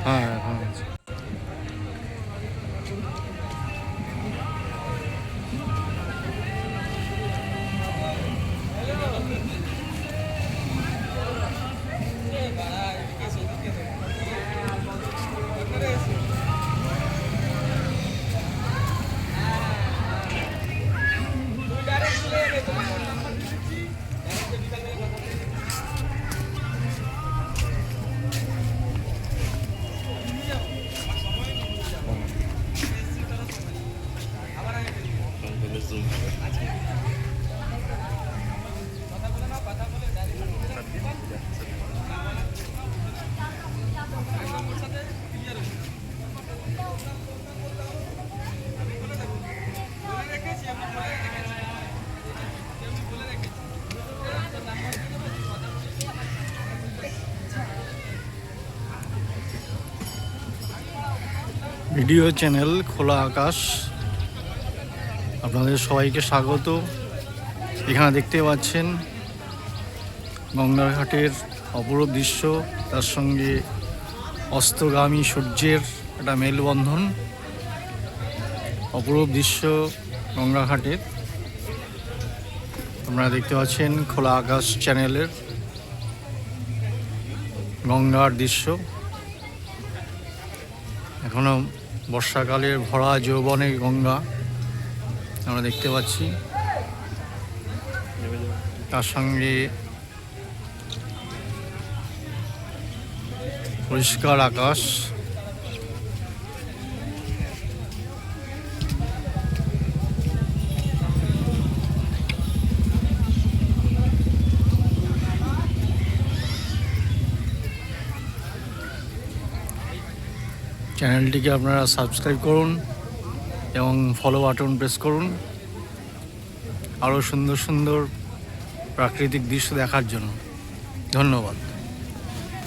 হ্যাঁ এখন আছে। ভিডিও চ্যানেল খোলা আকাশ, আপনাদের সবাইকে স্বাগত। এখানে দেখতে পাচ্ছেন গঙ্গার ঘাটের অপরূপ দৃশ্য, তার সঙ্গে অস্তগামী সূর্যের একটা মেলবন্ধন। অপরূপ দৃশ্য গঙ্গা ঘাটের আপনারা দেখতে পাচ্ছেন খোলা আকাশ চ্যানেলের গঙ্গার দৃশ্য। এখনো বর্ষাকালের ভরা যৌবনে গঙ্গা আমরা দেখতে পাচ্ছি, তার সঙ্গে পরিষ্কার আকাশ। চ্যানেলটিকে আপনারা সাবস্ক্রাইব করুন এবং ফলো বাটন প্রেস করুন আরও সুন্দর সুন্দর প্রাকৃতিক দৃশ্য দেখার জন্য। ধন্যবাদ।